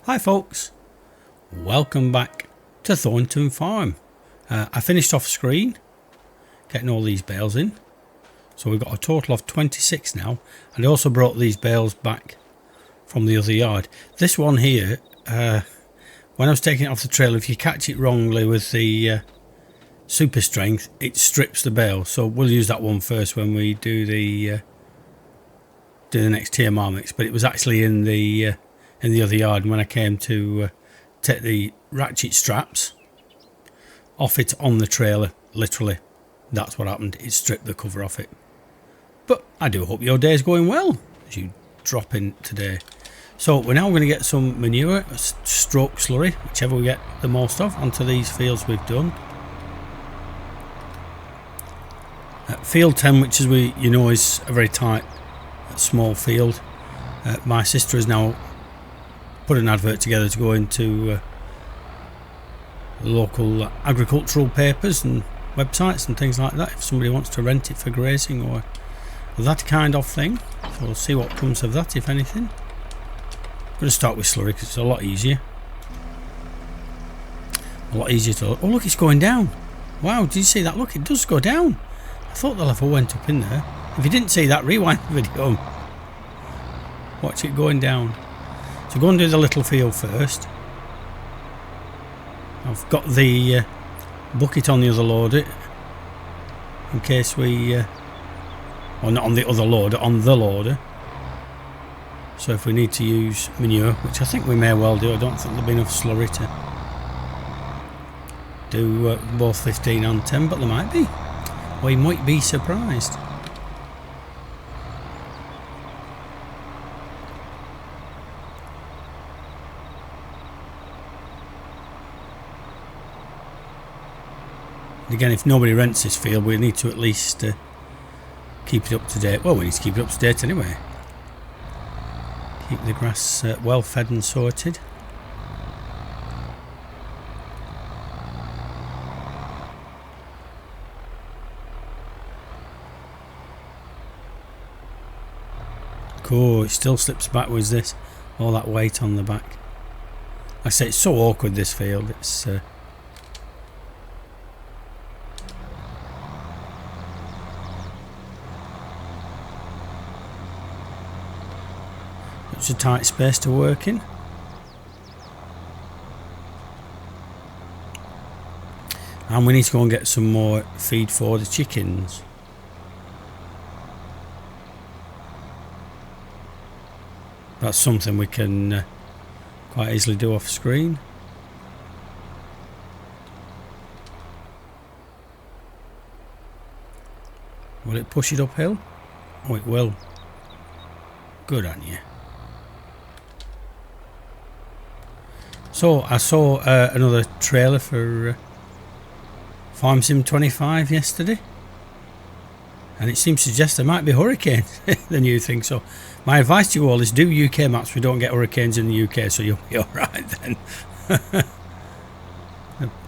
Hi folks, welcome back to Thornton Farm. I finished off screen getting all these bales in, so we've got a total of 26 now, and I also brought these bales back from the other yard. This one here, when I was taking it off the trailer, if you catch it wrongly with the super strength, it strips the bale, so we'll use that one first when we do the next TMR mix. But it was actually in the other yard, and when I came to take the ratchet straps off it on the trailer, literally that's what happened. It stripped the cover off it. But I do hope your day is going well as you drop in today. So we're now going to get some manure stroke slurry, whichever we get the most of, onto these fields we've done. Field 10, which, as you know, is a very tight, small field. My sister has now put an advert together to go into local agricultural papers and websites and things like that if somebody wants to rent it for grazing or that kind of thing. So we'll see what comes of that, if anything. I'm going to start with slurry because it's a lot easier. To... Oh look, it's going down. Wow, did you see that? Look, it does go down. I thought the level went up in there. If you didn't see that, rewind the video. Watch it going down. So go and do the little field first. I've got the bucket on the other loader in case we well, not on the other loader, on the loader, so if we need to use manure, which I think we may well do. I don't think there'll be enough slurry to do both 15 and 10, but there might be. We might be surprised. Again, if nobody rents this field, we need to at least keep it up to date. Well, we need to keep it up to date anyway. Keep the grass well fed and sorted. Cool, it still slips backwards, this. All that weight on the back. Like I say, it's so awkward, this field. It's... It's a tight space to work in. And we need to go and get some more feed for the chickens. That's something we can quite easily do off screen. Will it push it uphill? Oh, it will. Good on you. So I saw another trailer for Farm Sim 25 yesterday, and it seems to suggest there might be hurricanes, the new thing. So my advice to you all is do UK maps. We don't get hurricanes in the UK, so you'll be alright then.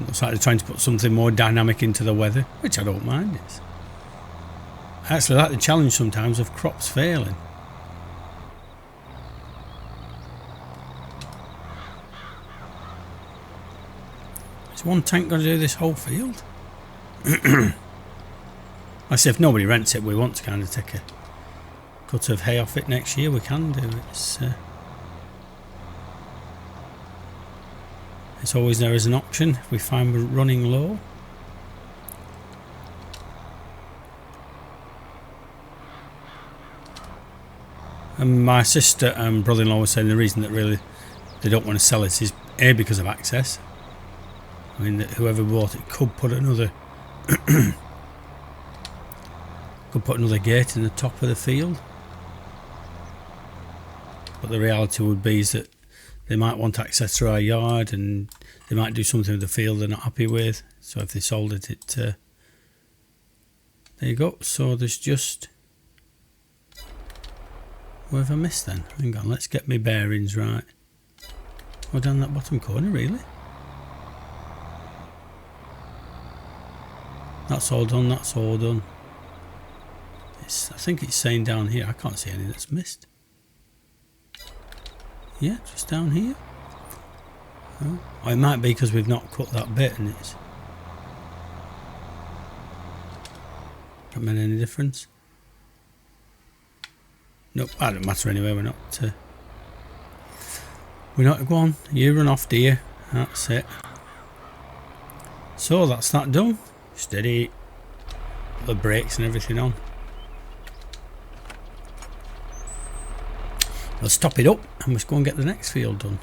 Looks like they're trying to put something more dynamic into the weather, which I don't mind. I actually like the challenge sometimes of crops failing. One tank going to do this whole field? I say if nobody rents it, we want to kind of take a cut of hay off it next year, we can do. It's always there as an option if we find we're running low. And my sister and brother-in-law were saying the reason that really they don't want to sell it is A, because of access. I mean, that whoever bought it could put another gate in the top of the field. But the reality would be is that they might want access to our yard, and they might do something with the field they're not happy with. So if they sold it, there you go. So there's just... Where have I missed then? Hang on, let's get my bearings right. Oh, down that bottom corner, really? That's all done, that's all done. I think it's saying down here, I can't see any that's missed. Yeah, just down here. Oh, it might be because we've not cut that bit and it's not made any difference. Nope, that don't matter anyway. We're not. Go on, you run off, dear. That's it. So that's that done. Steady. The brakes and everything on. Let's top it up and let's go and get the next field done.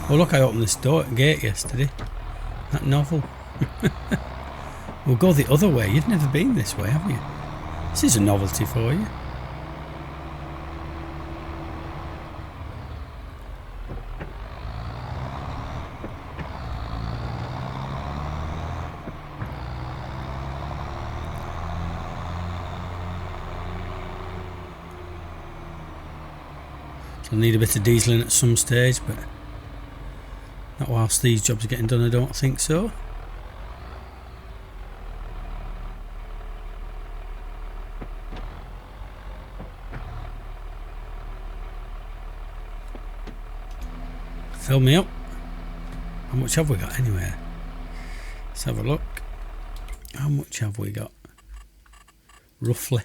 Oh look, I opened this gate yesterday. That novel. We'll go the other way. You've never been this way, have you? This is a novelty for you. I'll need a bit of dieseling at some stage, but not whilst these jobs are getting done, I don't think so. Fill me up. How much have we got anyway? Let's have a look. How much have we got? Roughly.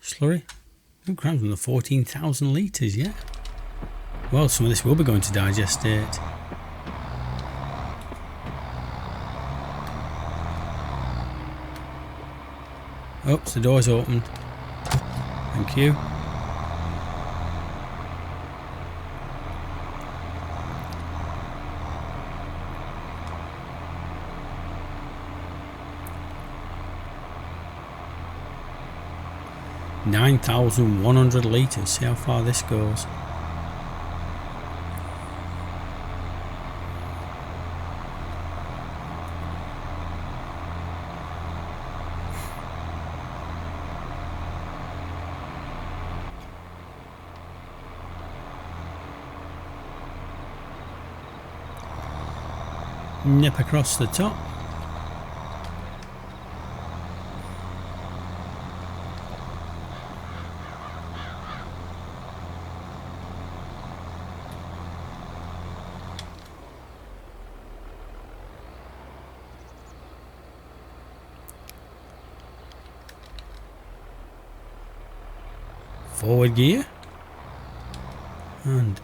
Slurry? Oh, crammed from the 14,000 litres, yeah. Well, some of this will be going to digestate. Oops, the door's opened. Thank you. $9,100 litres. See how far this goes. Nip across the top. Forward gear and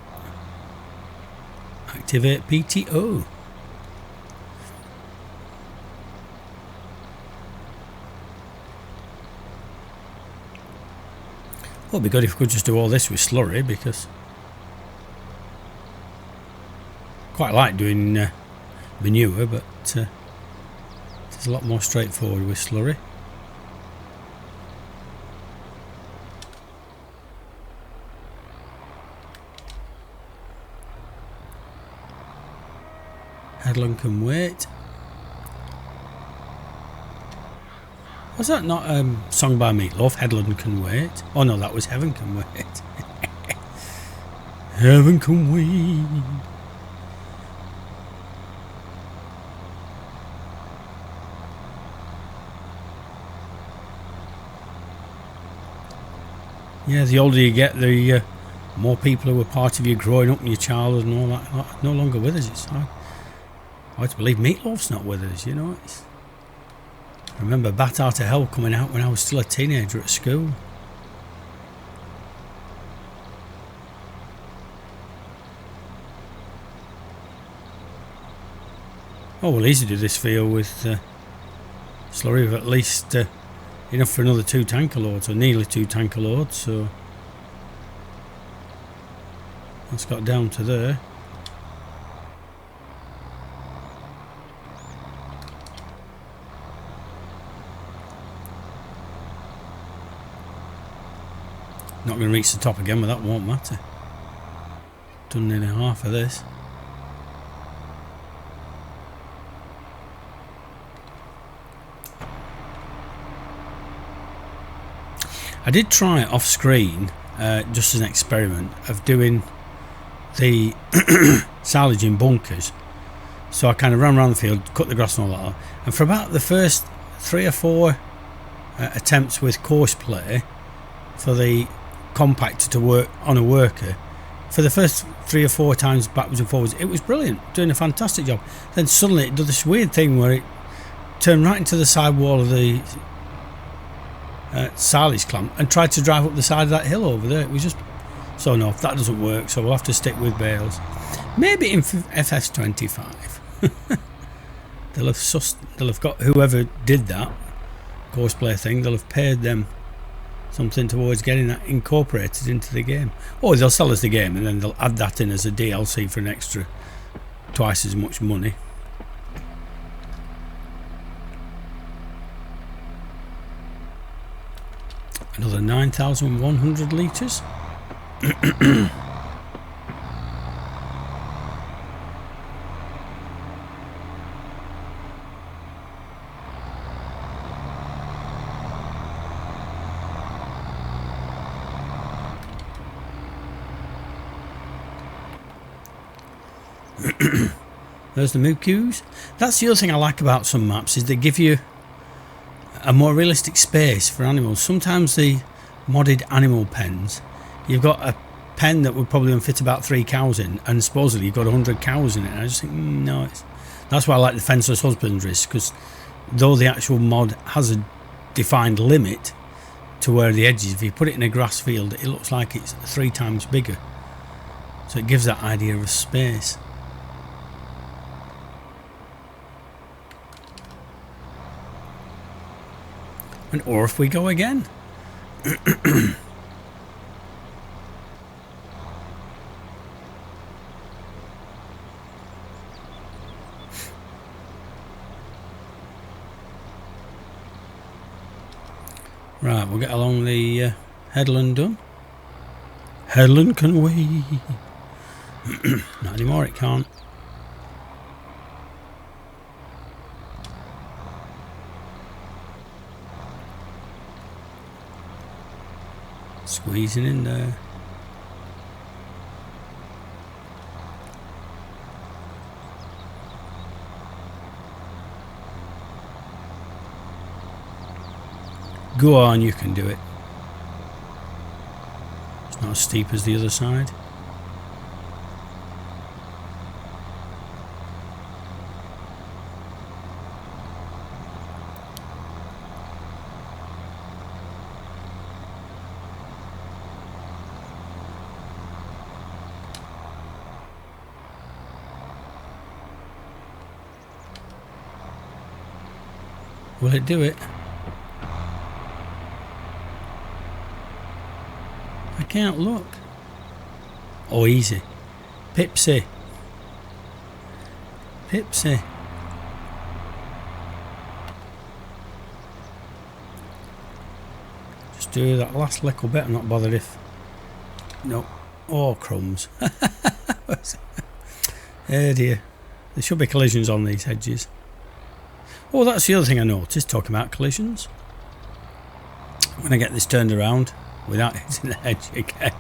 activate PTO. Well, it'd be good if we could just do all this with slurry, because I quite like doing manure, but it's a lot more straightforward with slurry. Headland can wait. Was that not a song by Meatloaf? Headland can wait. Oh no, that was Heaven Can Wait. Heaven can wait. Yeah, the older you get, the more people who were part of you growing up and your childhood and all that are no longer with us. It's hard to believe Meatloaf's not with us, you know. I remember Bat Out of Hell coming out when I was still a teenager at school. Oh, we'll easily do this field with slurry of at least enough for another 2 tanker loads, or nearly 2 tanker loads, so that's got down to there. Not going to reach the top again, but that won't matter. Done nearly half of this. I did try it off screen, just as an experiment, of doing the silage in bunkers. So I kind of ran around the field, cut the grass and all that, and for about the first 3 or 4 attempts with course play for the compactor to work on a worker, for the first 3 or 4 times backwards and forwards, it was brilliant, doing a fantastic job. Then suddenly it did this weird thing where it turned right into the side wall of the silage clamp and tried to drive up the side of that hill over there. It was just, so no, that doesn't work, so we'll have to stick with Bales. Maybe in FS25 they'll have got whoever did that cosplay thing, they'll have paid them something towards getting that incorporated into the game, or they'll sell us the game and then they'll add that in as a DLC for an extra twice as much money. Another 9,100 litres. There's the mucus. That's the other thing I like about some maps, is they give you a more realistic space for animals. Sometimes the modded animal pens, you've got a pen that would probably fit about 3 cows in, and supposedly you've got 100 cows in it. And I just think, no, that's why I like the fenceless husbandries, because though the actual mod has a defined limit to where the edge is, if you put it in a grass field, it looks like it's 3 times bigger. So it gives that idea of space. And or if we go again. Right, we'll get along the headland done. Headland can wait. Not anymore, it can't. Squeezing in there. Go on, you can do it. It's not as steep as the other side. Will it do it? I can't look. Oh, easy. Pipsy. Pipsy. Just do that last little bit. I'm not bothered if... No. Oh, crumbs. Oh dear. There should be collisions on these hedges. Oh, that's the other thing I noticed, talking about collisions. When I get this turned around without hitting the hedge again.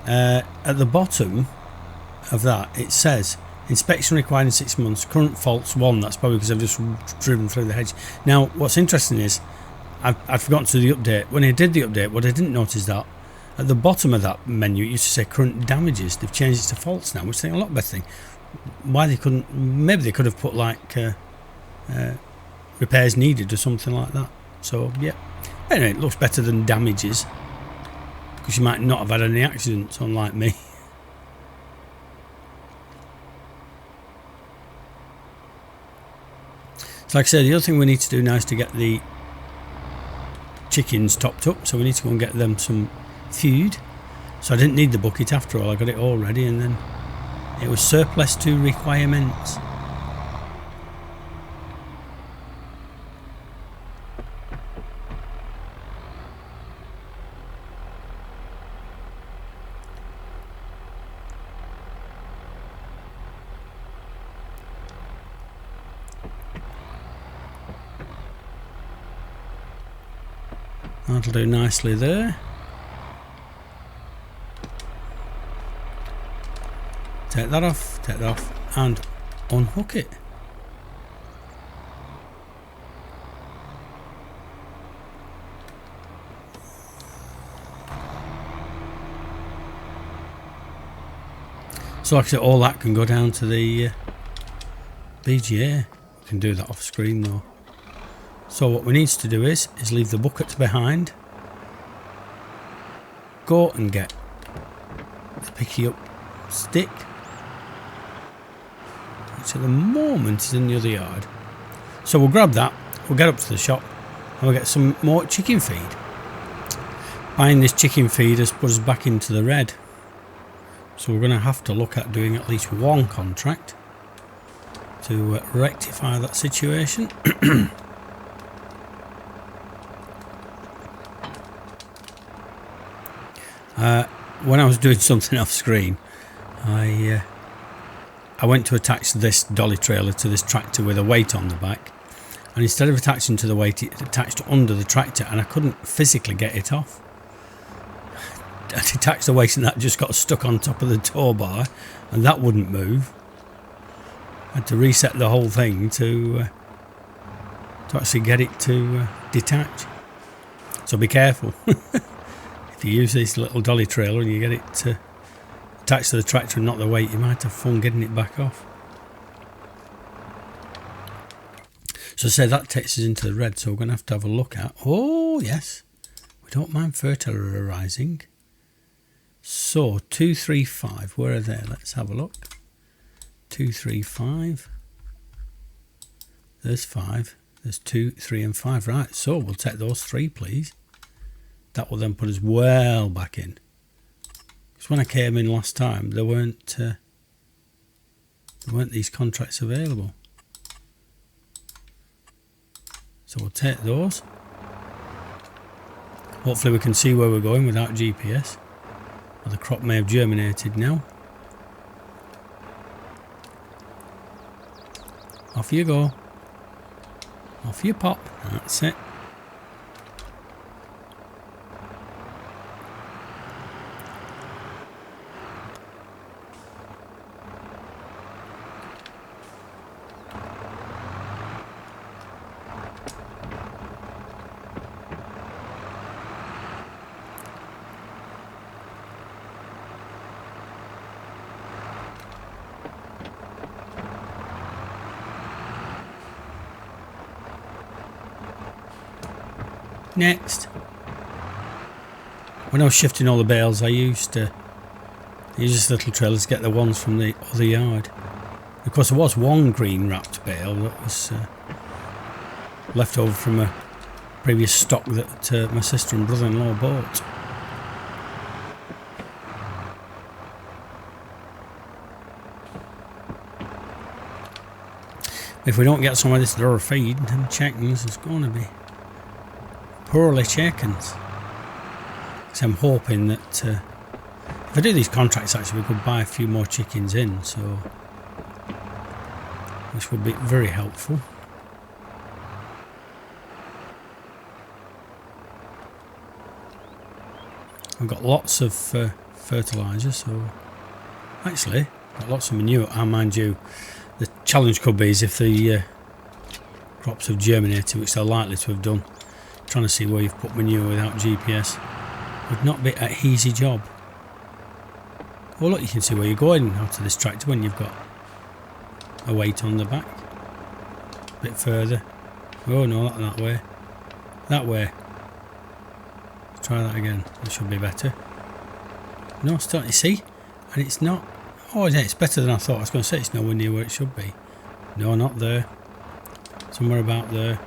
At the bottom of that, it says, inspection required in 6 months, current faults 1. That's probably because I've just driven through the hedge. Now, what's interesting is, I'd forgotten to do the update. When I did the update, what I didn't notice that, at the bottom of that menu, it used to say current damages. They've changed it to faults now, which I think a lot better thing. Why they couldn't, maybe they could have put like... repairs needed or something like that. So yeah, anyway, it looks better than damages, because you might not have had any accidents, unlike me. So like I said, the other thing we need to do now is to get the chickens topped up, so we need to go and get them some food. So I didn't need the bucket after all, I got it all ready, and then it was surplus to requirements. That'll do nicely there. Take that off, and unhook it. So like I said, all that can go down to the BGA. We can do that off screen though. So what we need to do is leave the buckets behind. Go and get the picky up stick, which at the moment is in the other yard. So we'll grab that, we'll get up to the shop and we'll get some more chicken feed. Buying this chicken feed has put us back into the red. So we're going to have to look at doing at least one contract to rectify that situation. When I was doing something off screen, I went to attach this dolly trailer to this tractor with a weight on the back, and instead of attaching to the weight, it attached under the tractor and I couldn't physically get it off. I detached the weight and that just got stuck on top of the tow bar and that wouldn't move. I had to reset the whole thing to actually get it to detach. So be careful. If you use this little dolly trailer and you get it attached to the tractor and not the weight, you might have fun getting it back off. So I say that takes us into the red, so we're going to have a look at, oh yes, we don't mind fertilising. So 235, where are they? Let's have a look. 235, there's 5, there's 2, 3 and 5, right, so we'll take those 3 please. That will then put us well back in. Because when I came in last time, there weren't these contracts available. So we'll take those. Hopefully we can see where we're going without GPS. Well, the crop may have germinated now. Off you go. Off you pop. That's it. Next, when I was shifting all the bales, I used this little trailer to get the ones from the other yard. Of course, there was one green wrapped bale that was left over from a previous stock that my sister and brother-in-law bought. If we don't get some of this raw feed, them chickens is going to be poorly chickens. So I'm hoping that if I do these contracts, actually we could buy a few more chickens in, so which would be very helpful. I've got lots of fertiliser, so actually got lots of manure. And mind you, the challenge could be is if the crops have germinated, which they're likely to have done. Trying to see where you've put manure without GPS would not be an easy job. Well, look, you can see where you're going out of this tractor when you've got a weight on the back. A bit further. Oh no, not that way. That way. Let's try that again. It should be better. No, still, you see? And it's not. Oh, yeah, it's better than I thought. I was going to say it's nowhere near where it should be. No, not there. Somewhere about there.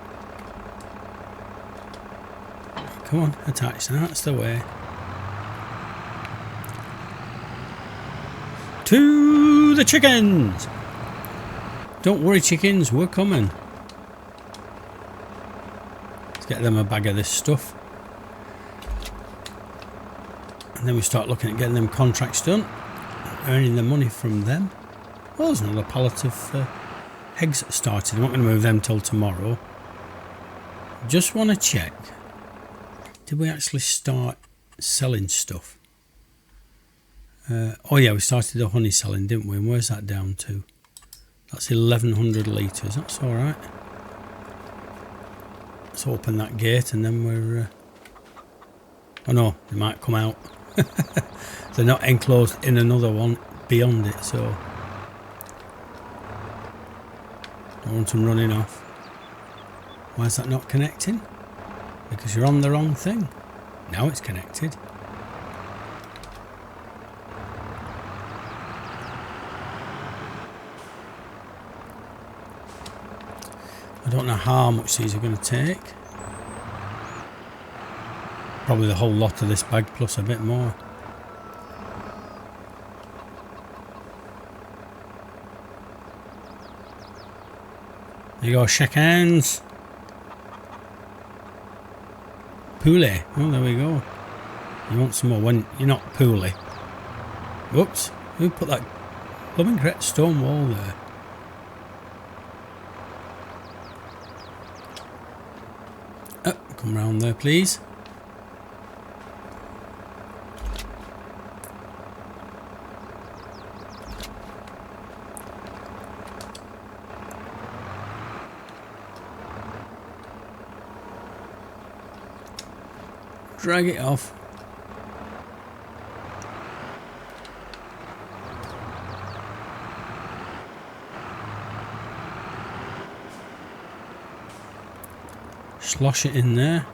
Come on, attach. That's the way. To the chickens! Don't worry, chickens, we're coming. Let's get them a bag of this stuff. And then we start looking at getting them contracts done. Earning the money from them. Well, there's another pallet of eggs started. I'm not going to move them till tomorrow. Just want to check. Did we actually start selling stuff? Oh yeah, we started the honey selling, didn't we? And where's that down to? That's 1100 litres. That's all right. Let's open that gate and then we're... oh no, they might come out. They're not enclosed in another one. beyond it, so I want them running off. Why is that not connecting? Because you're on the wrong thing. Now it's connected. I don't know how much these are going to take. Probably the whole lot of this bag plus a bit more. There you go, shake hands. Poulet. Oh, there we go. You want some more when you're not poulet. Whoops. Who put that blooming great stone wall there? Come round there, please. Drag it off. Slosh it in there.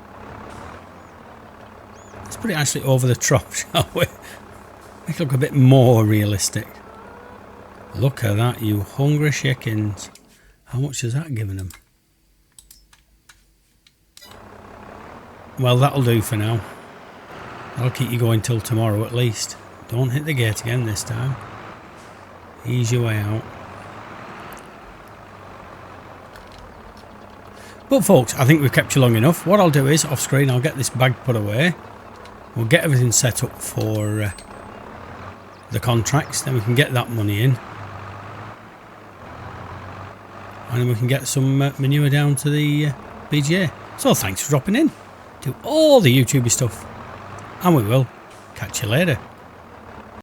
Let's put it actually over the top, shall we? Make it look a bit more realistic. Look at that, you hungry chickens. How much is that giving them? Well, that'll do for now. I'll keep you going till tomorrow at least. Don't hit the gate again this time. Ease your way out. But folks, I think we've kept you long enough. What I'll do is, off screen, I'll get this bag put away. We'll get everything set up for the contracts. Then we can get that money in. And then we can get some manure down to the BGA. So thanks for dropping in. Do all the YouTubey stuff. And we will catch you later.